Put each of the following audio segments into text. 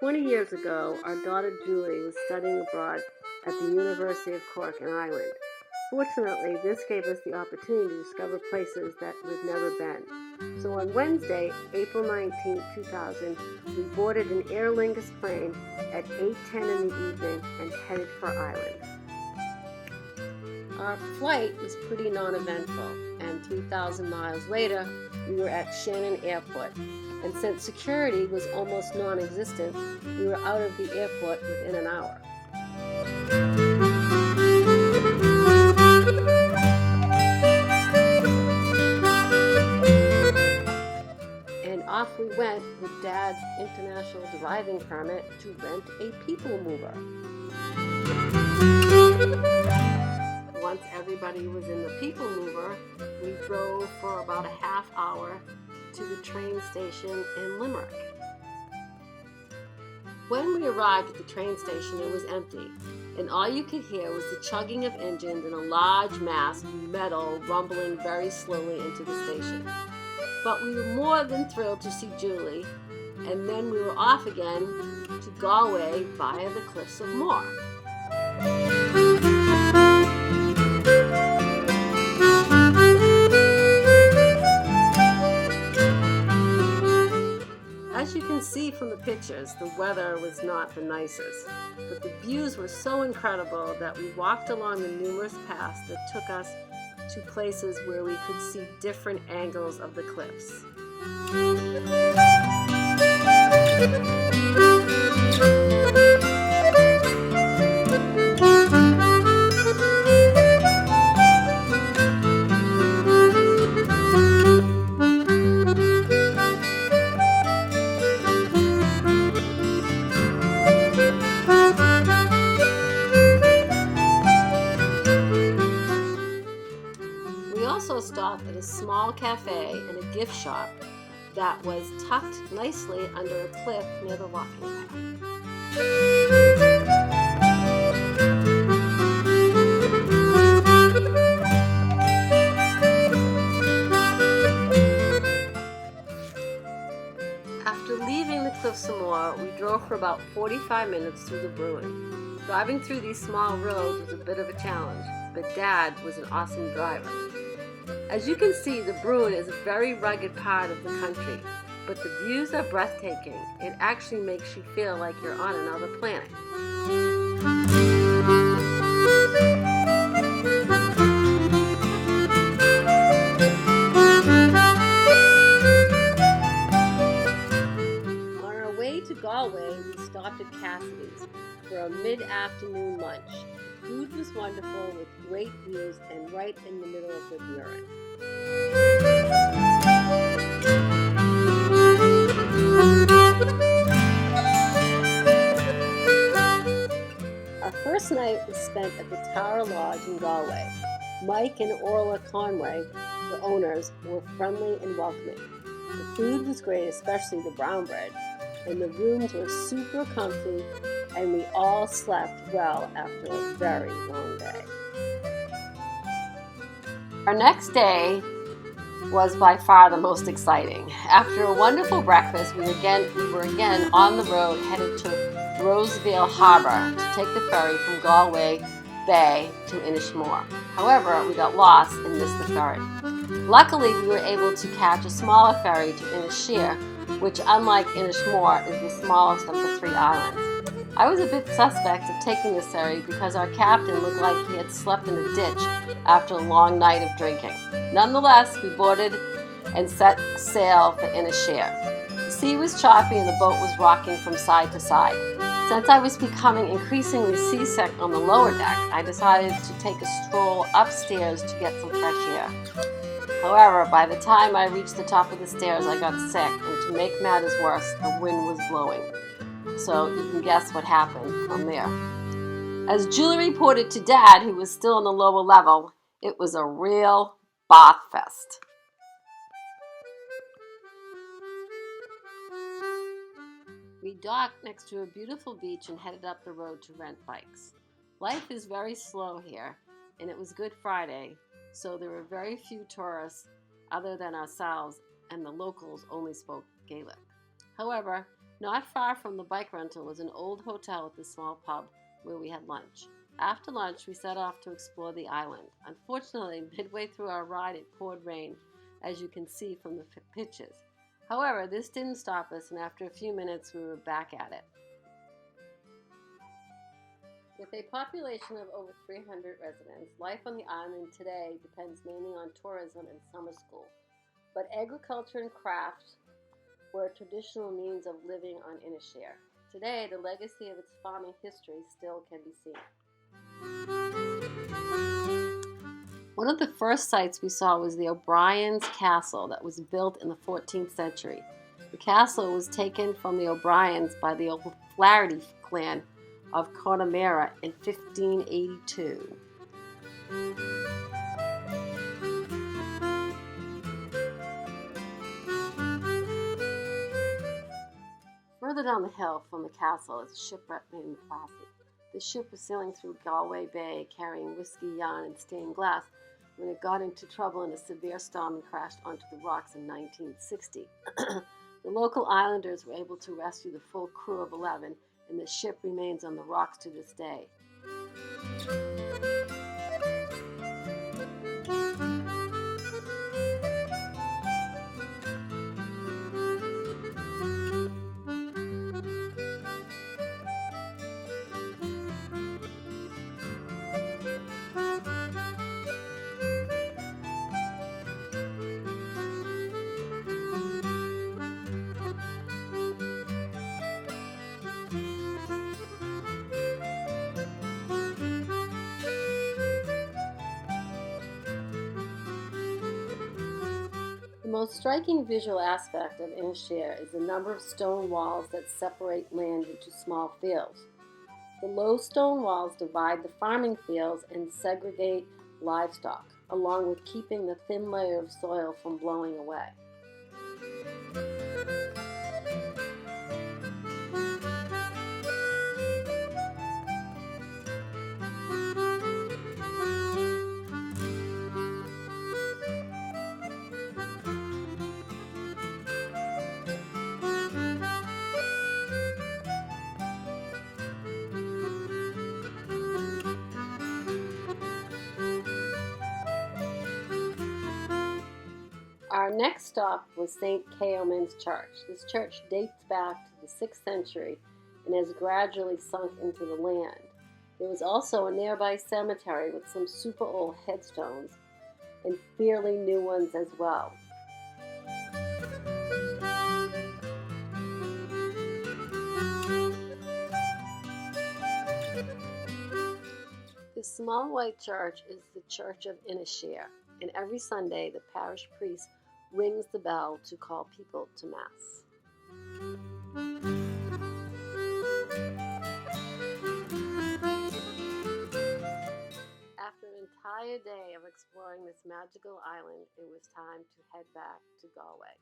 20 years ago, our daughter Julie was studying abroad at the University of Cork in Ireland. Fortunately, this gave us the opportunity to discover places that we've never been. So on Wednesday, April 19, 2000, we boarded an Aer Lingus plane at 8:10 in the evening and headed for Ireland. Our flight was pretty non-eventful, and 3,000 miles later, we were at Shannon Airport. And since security was almost non-existent, we were out of the airport within an hour. And off we went with Dad's international driving permit to rent a people mover. Once everybody was in the people mover, we drove for about a half hour to the train station in Limerick. When we arrived at the train station, it was empty, and all you could hear was the chugging of engines and a large mass of metal rumbling very slowly into the station. But we were more than thrilled to see Julie, and then we were off again to Galway via the Cliffs of Moher. As you can see from the pictures, the weather was not the nicest, but the views were so incredible that we walked along the numerous paths that took us to places where we could see different angles of the cliffs. We also stopped at a small cafe and a gift shop that was tucked nicely under a cliff near the walking path. After leaving the Cliffs of Moher, we drove for about 45 minutes through the Bruin. Driving through these small roads was a bit of a challenge, but Dad was an awesome driver. As you can see, the Bruin is a very rugged part of the country, but the views are breathtaking. It actually makes you feel like you're on another planet. On our way to Galway, we stopped at Cassidy's for a mid-afternoon lunch. The food was wonderful with great views and right in the middle of the Burin. Our first night was spent at the Tara Lodge in Galway. Mike and Orla Conway, the owners, were friendly and welcoming. The food was great, especially the brown bread, and the rooms were super comfy, and we all slept well after a very long day. Our next day was by far the most exciting. After a wonderful breakfast, we were again on the road headed to Roseville Harbor to take the ferry from Galway Bay to Inishmore. However, we got lost and missed the ferry. Luckily, we were able to catch a smaller ferry to Inisheer, which, unlike Inishmore, is the smallest of the 3 islands. I was a bit suspect of taking this ferry because our captain looked like he had slept in a ditch after a long night of drinking. Nonetheless, we boarded and set sail for Inisheer. The sea was choppy and the boat was rocking from side to side. Since I was becoming increasingly seasick on the lower deck, I decided to take a stroll upstairs to get some fresh air. However, by the time I reached the top of the stairs, I got sick, and to make matters worse, the wind was blowing. So you can guess what happened from there. As Julie reported to Dad, who was still on the lower level, it was a real bath fest. We docked next to a beautiful beach and headed up the road to rent bikes. Life is very slow here, and it was Good Friday, so there were very few tourists other than ourselves, and the locals only spoke Gaelic. However, Not far from the bike rental was an old hotel with a small pub where we had lunch. After lunch, we set off to explore the island. Unfortunately, midway through our ride, it poured rain, as you can see from the pictures. However, this didn't stop us, and after a few minutes, we were back at it. With a population of over 300 residents, life on the island today depends mainly on tourism and summer school. But agriculture and craft were a traditional means of living on Inisheer. Today, the legacy of its farming history still can be seen. One of the first sights we saw was the O'Brien's Castle that was built in the 14th century. The castle was taken from the O'Briens by the O'Flaherty clan of Connemara in 1582. Further down the hill from the castle is a shipwreck named the Placid. The ship was sailing through Galway Bay carrying whiskey, yarn, and stained glass when it got into trouble in a severe storm and crashed onto the rocks in 1960. The local islanders were able to rescue the full crew of 11, and the ship remains on the rocks to this day. The most striking visual aspect of Inisheer is the number of stone walls that separate land into small fields. The low stone walls divide the farming fields and segregate livestock, along with keeping the thin layer of soil from blowing away. Our next stop was St. Keoman's Church. This church dates back to the 6th century and has gradually sunk into the land. There was also a nearby cemetery with some super old headstones and fairly new ones as well. The small white church is the Church of Inisheer, and every Sunday the parish priest rings the bell to call people to Mass. After an entire day of exploring this magical island, it was time to head back to Galway.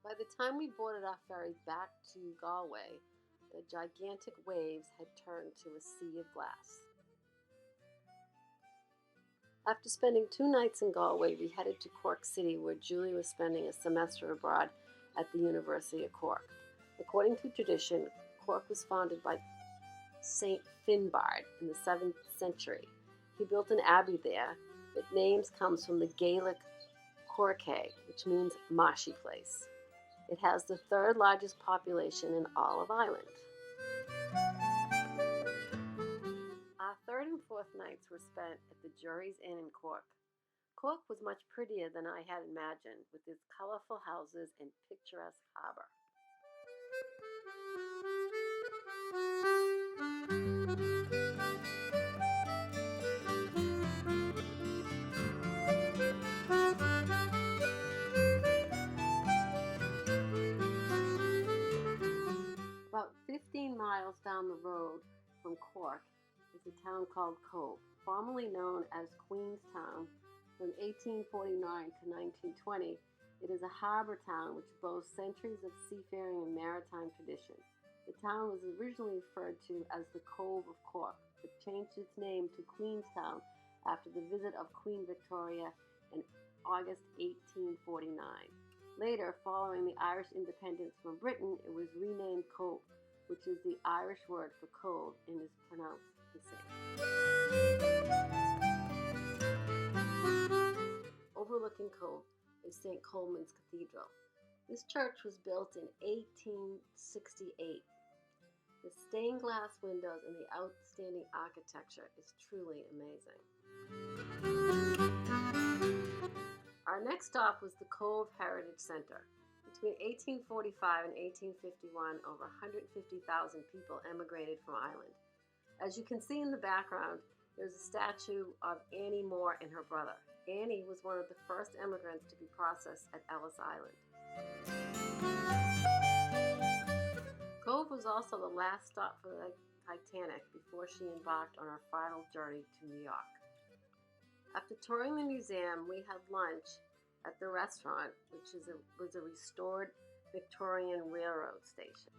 By the time we boarded our ferry back to Galway, the gigantic waves had turned to a sea of glass. After spending 2 nights in Galway, we headed to Cork City, where Julie was spending a semester abroad at the University of Cork. According to tradition, Cork was founded by Saint Finbarr in the 7th century. He built an abbey there. Its name comes from the Gaelic Corcay, which means marshy place. It has the 3rd largest population in all of Ireland. Our 3rd and 4th nights were spent at the Jury's Inn in Cork. Cork was much prettier than I had imagined, with its colorful houses and picturesque harbor. About 15 miles down the road from Cork is a town called Cobh, formerly known as Queenstown. From 1849 to 1920, it is a harbor town which boasts centuries of seafaring and maritime tradition. The town was originally referred to as the Cove of Cork, but changed its name to Queenstown after the visit of Queen Victoria in August 1849. Later, following the Irish independence from Britain, it was renamed Cobh, which is the Irish word for cold and is pronounced the same. Overlooking Cobh is St. Colman's Cathedral. This church was built in 1868. The stained glass windows and the outstanding architecture is truly amazing. Our next stop was the Cobh Heritage Center. Between 1845 and 1851, over 150,000 people emigrated from Ireland. As you can see in the background, there's a statue of Annie Moore and her brother. Annie was one of the first immigrants to be processed at Ellis Island. Cobh was also the last stop for the Titanic before she embarked on her final journey to New York. After touring the museum, we had lunch at the restaurant, which was a restored Victorian railroad station.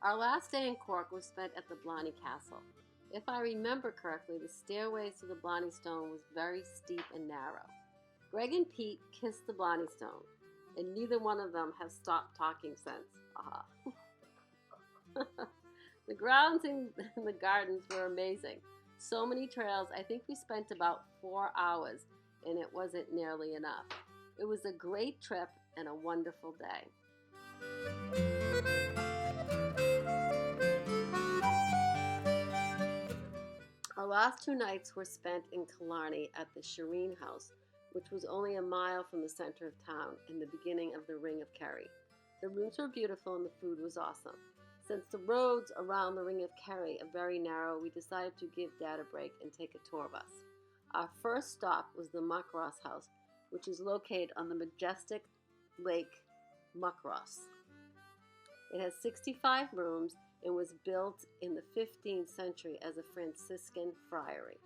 Our last day in Cork was spent at the Blarney Castle. If I remember correctly, the stairways to the Blarney Stone was very steep and narrow. Greg and Pete kissed the Blarney Stone, and neither one of them has stopped talking since. Aha. The grounds and the gardens were amazing. So many trails. I think we spent about 4 hours, and it wasn't nearly enough. It was a great trip and a wonderful day. Our last 2 nights were spent in Killarney at the Shireen House, which was only a mile from the center of town and the beginning of the Ring of Kerry. The rooms were beautiful and the food was awesome. Since the roads around the Ring of Kerry are very narrow, we decided to give Dad a break and take a tour bus. Our first stop was the Muckross House, which is located on the majestic Lake Muckross. It has 65 rooms and was built in the 15th century as a Franciscan friary.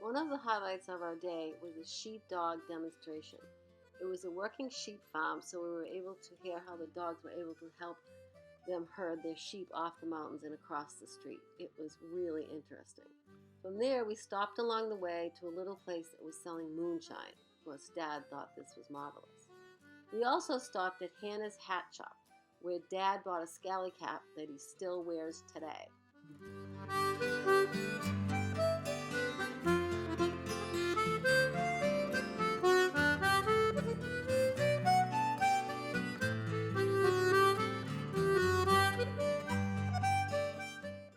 One of the highlights of our day was a sheepdog demonstration. It was a working sheep farm, so we were able to hear how the dogs were able to help them herd their sheep off the mountains and across the street. It was really interesting. From there, we stopped along the way to a little place that was selling moonshine. Of course, Dad thought this was marvelous. We also stopped at Hannah's Hat Shop, where Dad bought a scally cap that he still wears today.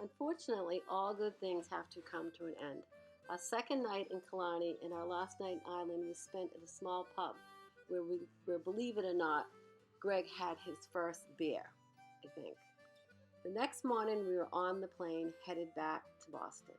Unfortunately, all good things have to come to an end. Our second night in Killarney and our last night in Ireland was spent at a small pub where, believe it or not, Greg had his first beer, I think. The next morning, we were on the plane headed back to Boston.